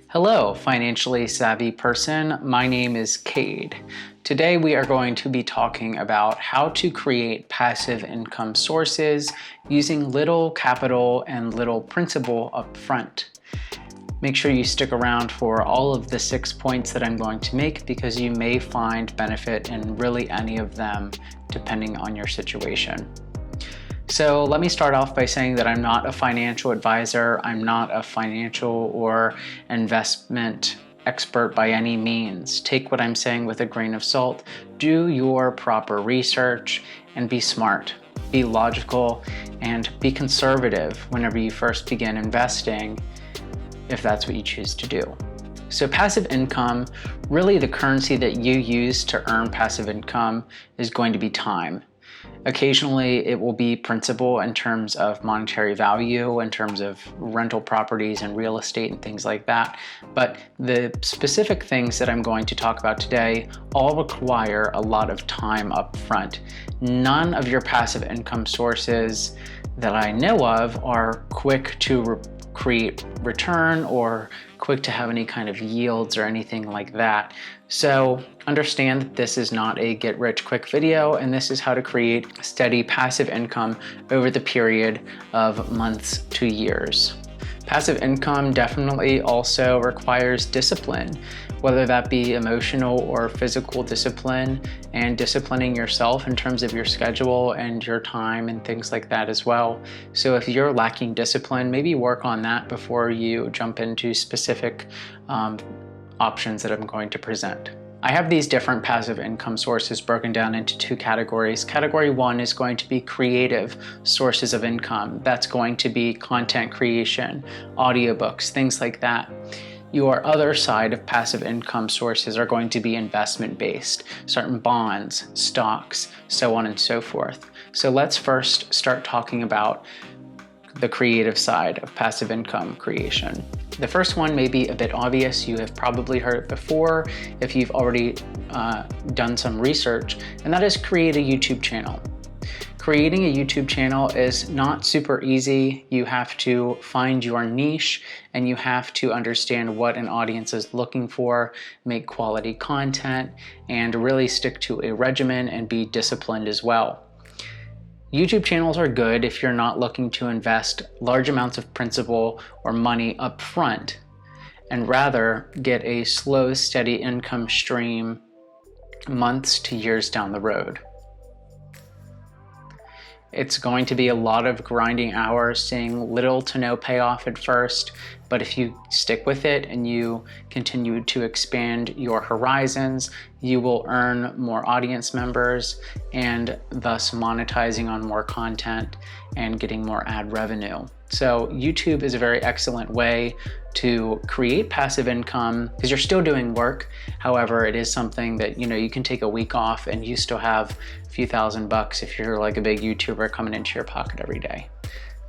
Hello, financially savvy person. My name is Cade. Today we are going to be talking about how to create passive income sources using little capital and little principal up front. Make sure you stick around for all of the 6 points that I'm going to make because you may find benefit in really any of them depending on your situation. So let me start off by saying that I'm not a financial advisor. I'm not a financial or investment expert by any means. Take what I'm saying with a grain of salt. Do your proper research and be smart, be logical, and be conservative whenever you first begin investing, if that's what you choose to do. So passive income, really the currency that you use to earn passive income is going to be time. Occasionally, it will be principal in terms of monetary value, in terms of rental properties and real estate and things like that. But the specific things that I'm going to talk about today all require a lot of time up front. None of your passive income sources that I know of are quick to create return or quick to have any kind of yields or anything like that. So understand that this is not a get rich quick video, and this is how to create steady passive income over the period of months to years. Passive income definitely also requires discipline, whether that be emotional or physical discipline, and disciplining yourself in terms of your schedule and your time and things like that as well. So if you're lacking discipline, maybe work on that before you jump into specific options that I'm going to present. I have these different passive income sources broken down into two categories. Category one is going to be creative sources of income. That's going to be content creation, audiobooks, things like that. Your other side of passive income sources are going to be investment based, certain bonds, stocks, so on and so forth. So let's first start talking about the creative side of passive income creation. The first one may be a bit obvious. You have probably heard it before if you've already done some research, and that is create a YouTube channel. Creating a YouTube channel is not super easy. You have to find your niche and you have to understand what an audience is looking for, make quality content, and really stick to a regimen and be disciplined as well. YouTube channels are good if you're not looking to invest large amounts of principal or money up front, and rather get a slow, steady income stream months to years down the road. It's going to be a lot of grinding hours, seeing little to no payoff at first, but if you stick with it and you continue to expand your horizons, you will earn more audience members and thus monetizing on more content and getting more ad revenue. So YouTube is a very excellent way to create passive income because you're still doing work. However, it is something that you can take a week off and you still have a few $1,000 if you're like a big YouTuber coming into your pocket every day.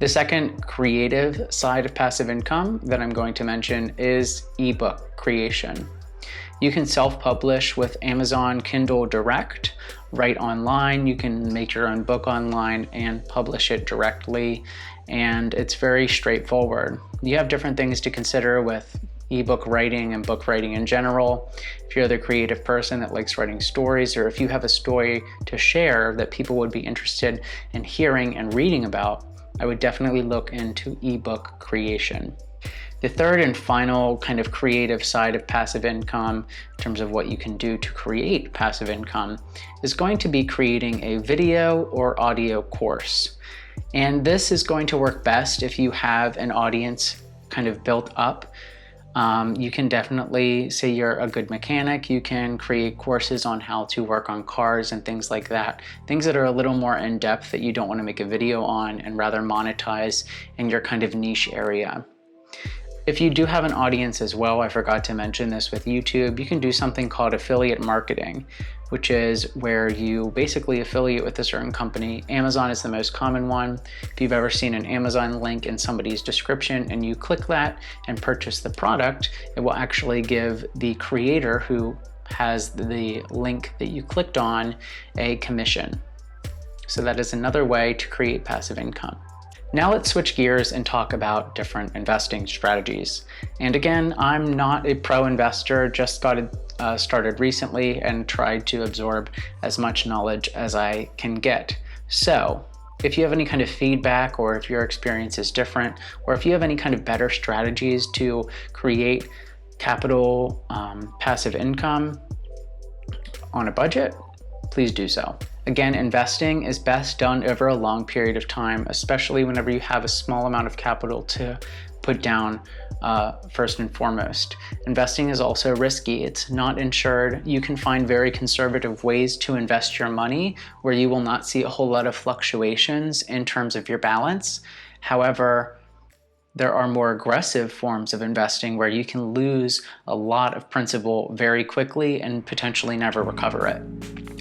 The second creative side of passive income that I'm going to mention is ebook creation. You can self-publish with Amazon Kindle Direct, right online. You can make your own book online and publish it directly, and it's very straightforward. You have different things to consider with ebook writing and book writing in general. If you're the creative person that likes writing stories, or if you have a story to share that people would be interested in hearing and reading about, I would definitely look into ebook creation. The third and final kind of creative side of passive income, in terms of what you can do to create passive income, is going to be creating a video or audio course. And this is going to work best if you have an audience kind of built up. You can definitely say you're a good mechanic. You can create courses on how to work on cars and things like that. Things that are a little more in depth that you don't want to make a video on and rather monetize in your kind of niche area. If you do have an audience as well, I forgot to mention this with YouTube, you can do something called affiliate marketing, which is where you basically affiliate with a certain company. Amazon is the most common one. If you've ever seen an Amazon link in somebody's description and you click that and purchase the product, it will actually give the creator who has the link that you clicked on a commission. So that is another way to create passive income. Now let's switch gears and talk about different investing strategies. And again, I'm not a pro investor, just got started recently and tried to absorb as much knowledge as I can get. So if you have any kind of feedback, or if your experience is different, or if you have any kind of better strategies to create capital passive income on a budget, please do so. Again, investing is best done over a long period of time, especially whenever you have a small amount of capital to put down first and foremost. Investing is also risky. It's not insured. You can find very conservative ways to invest your money where you will not see a whole lot of fluctuations in terms of your balance. However, there are more aggressive forms of investing where you can lose a lot of principal very quickly and potentially never recover it.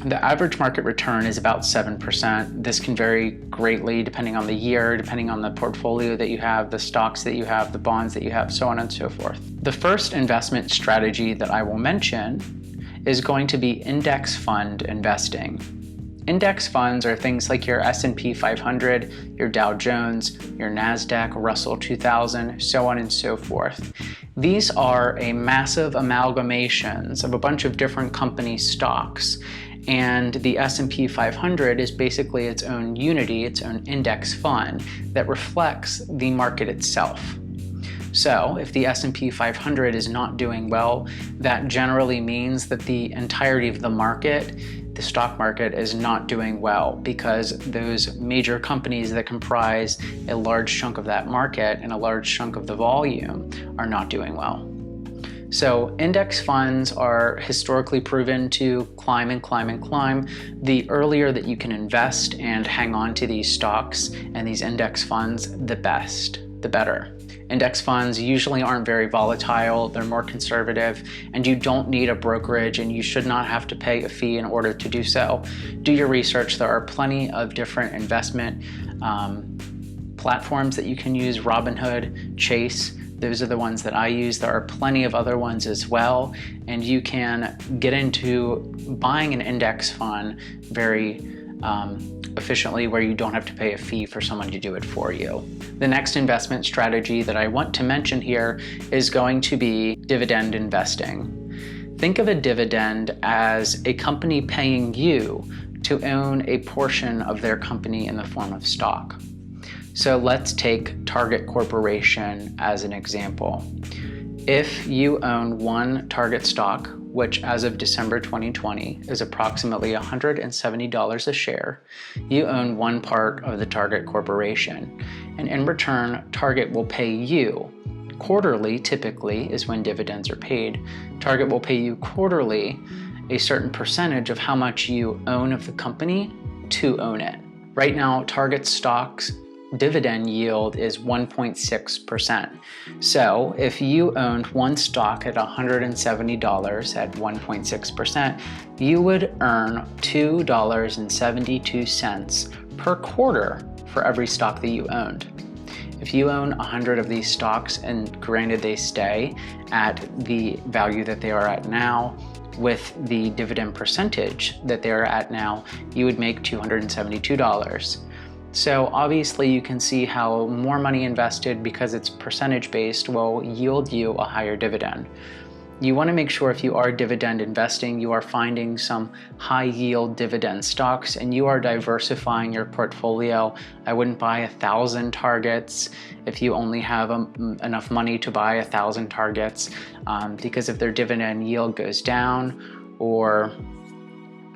The average market return is about 7%. This can vary greatly depending on the year, depending on the portfolio that you have, the stocks that you have, the bonds that you have, so on and so forth. The first investment strategy that I will mention is going to be index fund investing. Index funds are things like your S&P 500, your Dow Jones, your NASDAQ, Russell 2000, so on and so forth. These are a massive amalgamations of a bunch of different company stocks. And the S&P 500 is basically its own unity, its own index fund that reflects the market itself. So if the S&P 500 is not doing well, that generally means that the entirety of the market, the stock market, is not doing well, because those major companies that comprise a large chunk of that market and a large chunk of the volume are not doing well. So index funds are historically proven to climb and climb and climb. The earlier that you can invest and hang on to these stocks and these index funds, the better. Index funds usually aren't very volatile, they're more conservative, and you don't need a brokerage, and you should not have to pay a fee in order to do so. Do your research. There are plenty of different investment platforms that you can use. Robinhood, Chase, those are the ones that I use. There are plenty of other ones as well, and you can get into buying an index fund very efficiently, where you don't have to pay a fee for someone to do it for you. The next investment strategy that I want to mention here is going to be dividend investing. Think of a dividend as a company paying you to own a portion of their company in the form of stock. So let's take Target Corporation as an example. If you own one Target stock, which as of December 2020 is approximately $170 a share, you own one part of the Target Corporation. And in return, Target will pay you quarterly, typically is when dividends are paid. Target will pay you quarterly a certain percentage of how much you own of the company to own it. Right now, Target stocks dividend yield is 1.6%. So if you owned one stock at $170 at 1.6%, you would earn $2.72 per quarter for every stock that you owned. If you own 100 of these stocks, and granted they stay at the value that they are at now, with the dividend percentage that they are at now, you would make $272. So obviously you can see how more money invested, because it's percentage based, will yield you a higher dividend. You want to make sure if you are dividend investing, you are finding some high yield dividend stocks and you are diversifying your portfolio. I wouldn't buy 1,000 targets if you only have enough money to buy 1,000 targets, because if their dividend yield goes down, or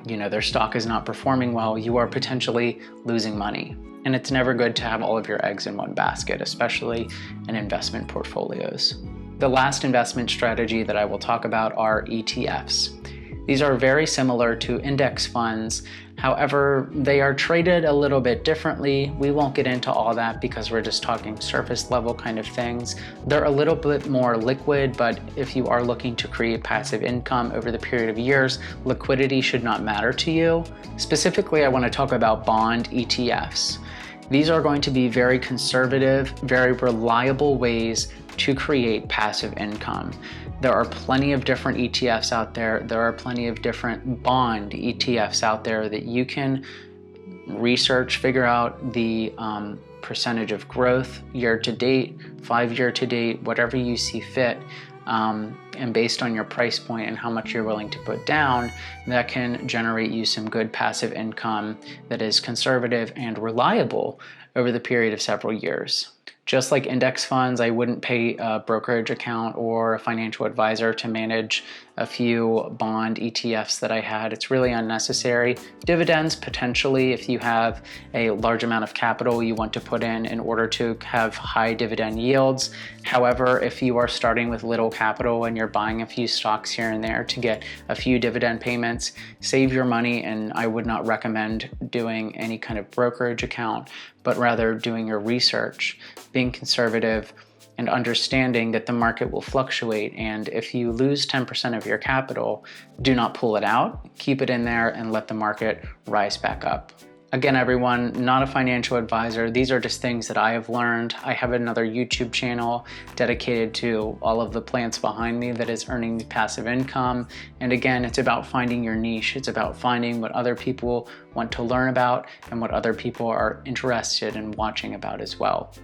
their stock is not performing well, you are potentially losing money. And it's never good to have all of your eggs in one basket, especially in investment portfolios. The last investment strategy that I will talk about are ETFs. These are very similar to index funds. However, they are traded a little bit differently. We won't get into all that because we're just talking surface level kind of things. They're a little bit more liquid, but if you are looking to create passive income over the period of years, liquidity should not matter to you. Specifically, I want to talk about bond ETFs. These are going to be very conservative, very reliable ways to create passive income. There are plenty of different ETFs out there. There are plenty of different bond ETFs out there that you can research, figure out the percentage of growth year to date, 5-year to date, whatever you see fit. And based on your price point and how much you're willing to put down, that can generate you some good passive income that is conservative and reliable over the period of several years. Just like index funds, I wouldn't pay a brokerage account or a financial advisor to manage a few bond ETFs that I had. It's really unnecessary. Dividends, potentially, if you have a large amount of capital you want to put in order to have high dividend yields. However, if you are starting with little capital and you're buying a few stocks here and there to get a few dividend payments, save your money, and I would not recommend doing any kind of brokerage account, but rather doing your research, being conservative, and understanding that the market will fluctuate. And if you lose 10% of your capital, do not pull it out, keep it in there and let the market rise back up. Again, everyone, not a financial advisor. These are just things that I have learned. I have another YouTube channel dedicated to all of the plants behind me that is earning passive income. And again, it's about finding your niche. It's about finding what other people want to learn about and what other people are interested in watching about as well.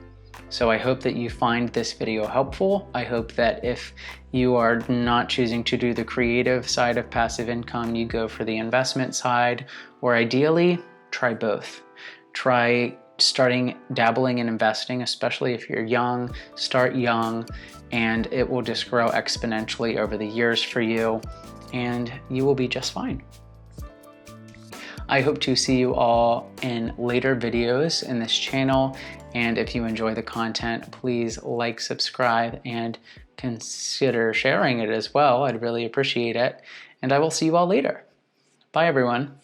So I hope that you find this video helpful. I hope that if you are not choosing to do the creative side of passive income, you go for the investment side, or ideally, try both. Try dabbling in investing, especially if you're young. Start young, and it will just grow exponentially over the years for you, and you will be just fine. I hope to see you all in later videos in this channel, and if you enjoy the content, please like, subscribe, and consider sharing it as well. I'd really appreciate it, and I will see you all later. Bye, everyone.